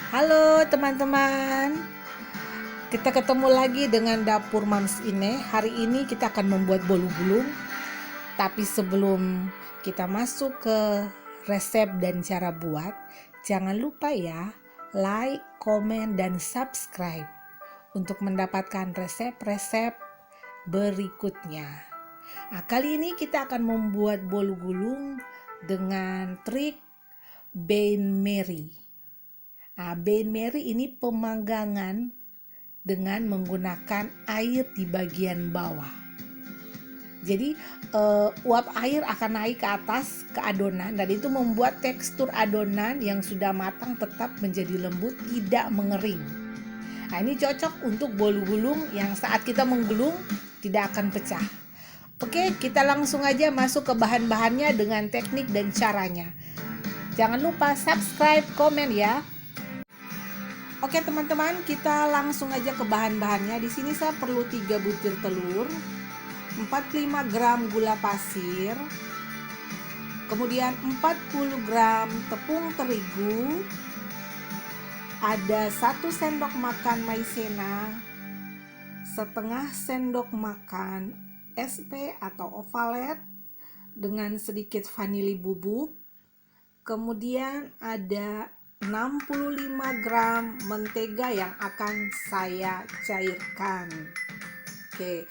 Halo teman-teman, kita ketemu lagi dengan Dapur Mams Ine. Hari ini kita akan membuat bolu gulung. Tapi sebelum kita masuk ke resep dan cara buat, jangan lupa ya, like, komen, dan subscribe untuk mendapatkan resep-resep berikutnya. Nah, kali ini kita akan membuat bolu gulung dengan trik Bain Marie. Nah, Bain Marie ini pemanggangan dengan menggunakan air di bagian bawah. Jadi uap air akan naik ke atas ke adonan dan itu membuat tekstur adonan yang sudah matang tetap menjadi lembut, tidak mengering. Nah, ini cocok untuk bolu gulung yang saat kita menggulung tidak akan pecah. Oke, kita langsung aja masuk ke bahan-bahannya dengan teknik dan caranya. Jangan lupa subscribe, komen ya. Oke teman-teman, kita langsung aja ke bahan-bahannya. Di sini saya perlu 3 butir telur, 45 gram gula pasir, kemudian 40 gram tepung terigu, ada 1 sendok makan maizena, setengah sendok makan SP atau ovalet dengan sedikit vanili bubuk, kemudian ada 65 gram mentega yang akan saya cairkan. Oke,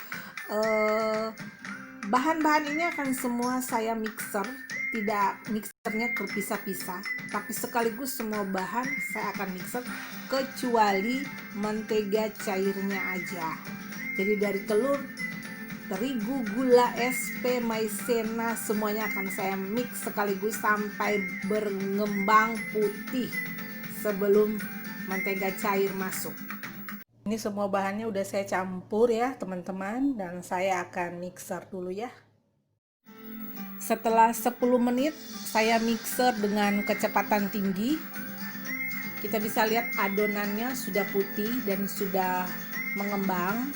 bahan-bahan ini akan semua saya mixer, tidak mixernya terpisah-pisah, tapi sekaligus semua bahan saya akan mixer kecuali mentega cairnya aja. Jadi dari telur, terigu, gula, SP, maizena semuanya akan saya mix sekaligus sampai berngembang putih sebelum mentega cair masuk. Ini semua bahannya udah saya campur ya teman-teman, dan saya akan mixer dulu ya. Setelah 10 menit saya mixer dengan kecepatan tinggi, kita bisa lihat adonannya sudah putih dan sudah mengembang.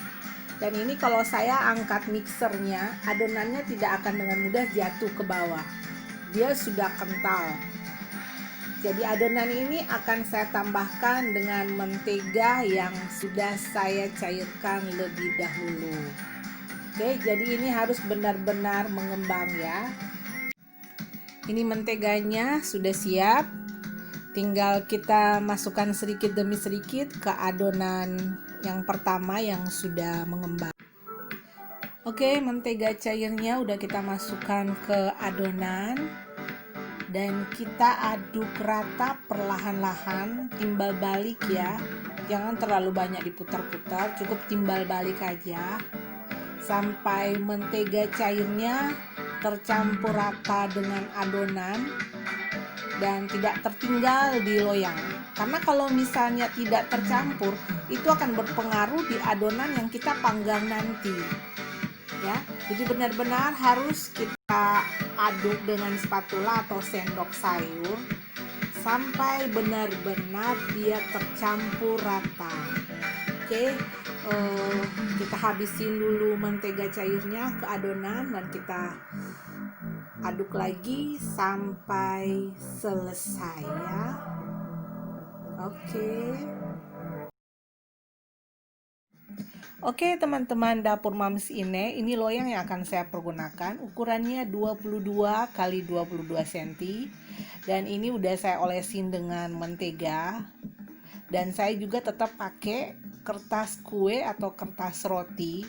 Dan ini kalau saya angkat mixernya, adonannya tidak akan dengan mudah jatuh ke bawah. Dia sudah kental. Jadi adonan ini akan saya tambahkan dengan mentega yang sudah saya cairkan lebih dahulu. Oke, jadi ini harus benar-benar mengembang ya. Ini menteganya sudah siap. Tinggal kita masukkan sedikit demi sedikit ke adonan yang pertama yang sudah mengembang. Oke, mentega cairnya udah kita masukkan ke adonan dan kita aduk rata perlahan-lahan, timbal balik ya. Jangan terlalu banyak diputar-putar, cukup timbal balik aja sampai mentega cairnya tercampur rata dengan adonan dan tidak tertinggal di loyang. Karena kalau misalnya tidak tercampur, itu akan berpengaruh di adonan yang kita panggang nanti. Ya, jadi benar-benar harus kita aduk dengan spatula atau sendok sayur sampai benar-benar dia tercampur rata. Oke, kita habisin dulu mentega cairnya ke adonan dan kita aduk lagi sampai selesai ya. Oke teman-teman Dapur Mams Ine, ini loyang yang akan saya pergunakan. Ukurannya 22 x 22 cm. Dan ini udah saya olesin dengan mentega. Dan saya juga tetap pakai kertas kue atau kertas roti.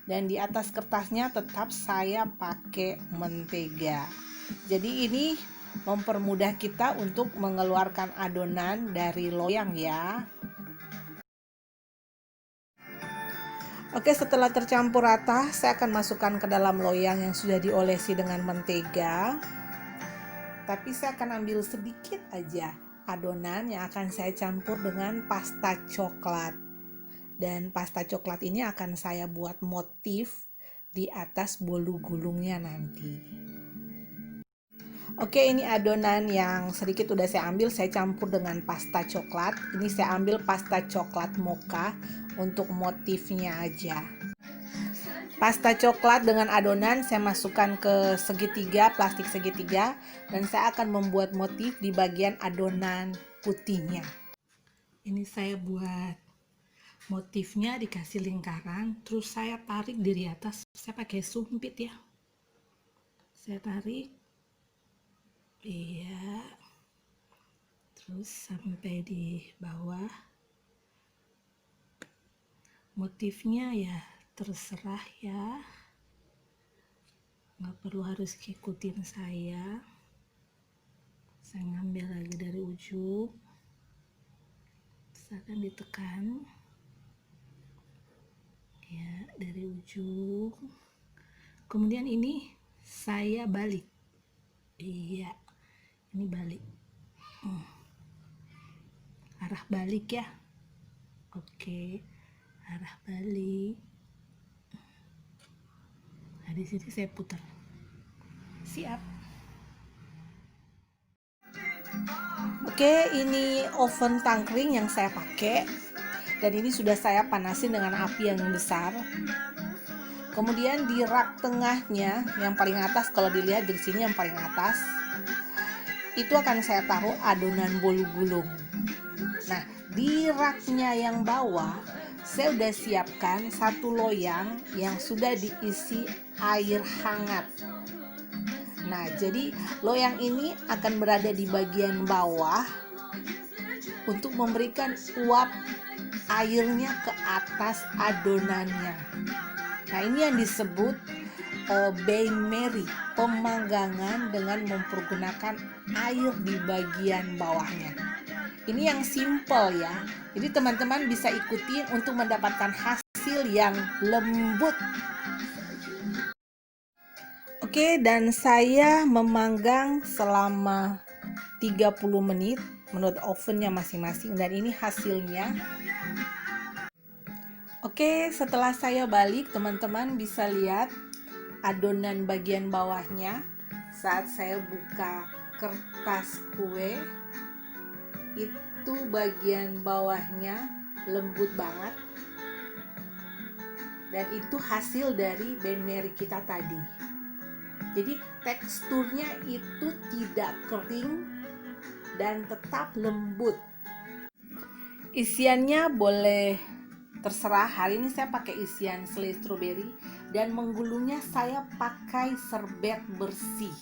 Dan di atas kertasnya tetap saya pakai mentega. Jadi ini mempermudah kita untuk mengeluarkan adonan dari loyang ya. Oke, setelah tercampur rata, saya akan masukkan ke dalam loyang yang sudah diolesi dengan mentega. Tapi saya akan ambil sedikit aja adonan yang akan saya campur dengan pasta coklat. Dan pasta coklat ini akan saya buat motif di atas bolu gulungnya nanti. Oke, ini adonan yang sedikit udah saya ambil, saya campur dengan pasta coklat. Ini saya ambil pasta coklat mocha untuk motifnya aja. Pasta coklat dengan adonan saya masukkan ke segitiga, plastik segitiga, dan saya akan membuat motif di bagian adonan putihnya. Ini saya buat motifnya dikasih lingkaran, terus saya tarik dari atas. Saya pakai sumpit ya. Saya tarik, iya, terus sampai di bawah. Motifnya ya terserah ya, nggak perlu harus ikutin saya. Saya ngambil lagi dari ujung, misalkan ditekan ya dari ujung, kemudian ini saya balik, iya ini balik, arah balik ya, oke, arah balik. Nah di sini saya putar, siap. Oke, ini oven tangkring yang saya pakai, dan ini sudah saya panasin dengan api yang besar. Kemudian di rak tengahnya yang paling atas, kalau dilihat dari sini yang paling atas, itu akan saya taruh adonan bolu gulung. Nah, di raknya yang bawah, saya udah siapkan satu loyang yang sudah diisi air hangat. Nah, jadi loyang ini akan berada di bagian bawah untuk memberikan uap airnya ke atas adonannya. Nah, ini yang disebut bain marie, pemanggangan dengan mempergunakan air di bagian bawahnya. Ini yang simple ya. Jadi teman-teman bisa ikutin untuk mendapatkan hasil yang lembut. Oke, dan saya memanggang selama 30 menit menurut ovennya masing-masing, dan ini hasilnya. Oke, setelah saya balik, teman-teman bisa lihat adonan bagian bawahnya. Saat saya buka kertas kue, itu bagian bawahnya lembut banget, dan itu hasil dari bain marie kita tadi. Jadi teksturnya itu tidak kering dan tetap lembut. Isiannya boleh terserah. Hari ini saya pakai isian selai stroberi, dan menggulungnya saya pakai serbet bersih.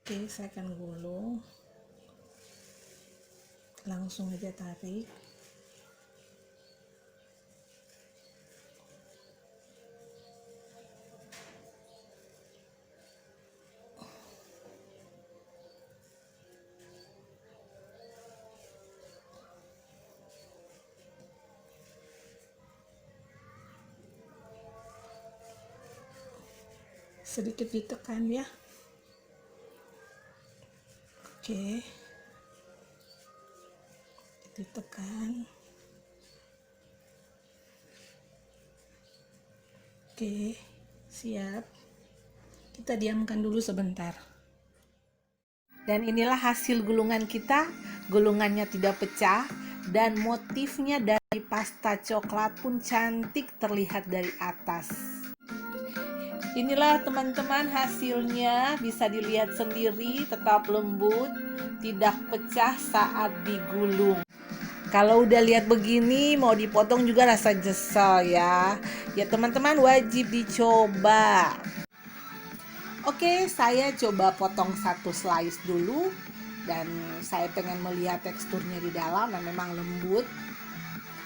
Oke, saya akan gulung. Langsung aja tarik. Sedikit ditekan ya. Oke, ditekan. Oke, siap. Kita diamkan dulu sebentar. Dan inilah hasil gulungan kita. Gulungannya tidak pecah, dan motifnya dari pasta coklat pun cantik terlihat dari atas. Inilah teman-teman hasilnya, bisa dilihat sendiri, tetap lembut, tidak pecah saat digulung. Kalau udah lihat begini mau dipotong juga rasa jesel ya. Ya teman-teman wajib dicoba. Oke, saya coba potong satu slice dulu, dan saya pengen melihat teksturnya di dalam, dan memang lembut.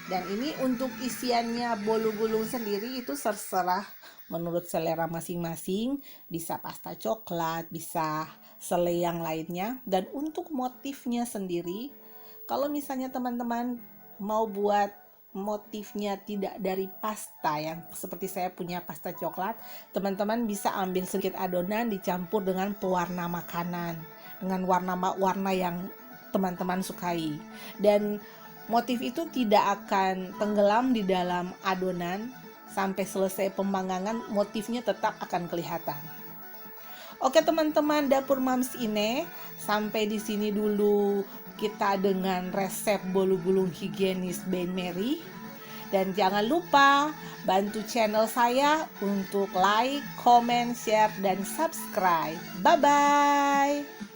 Dan ini untuk isiannya bolu gulung sendiri itu terserah menurut selera masing-masing, bisa pasta coklat, bisa selai yang lainnya. Dan untuk motifnya sendiri, kalau misalnya teman-teman mau buat motifnya tidak dari pasta yang seperti saya punya pasta coklat, teman-teman bisa ambil sedikit adonan dicampur dengan pewarna makanan, dengan warna-warna yang teman-teman sukai. Dan motif itu tidak akan tenggelam di dalam adonan. Sampai selesai pemanggangan, motifnya tetap akan kelihatan. Oke teman-teman, dapur Mams ini sampai di sini dulu kita dengan resep bolu gulung higienis bain marie. Dan jangan lupa bantu channel saya untuk like, comment, share, dan subscribe. Bye-bye.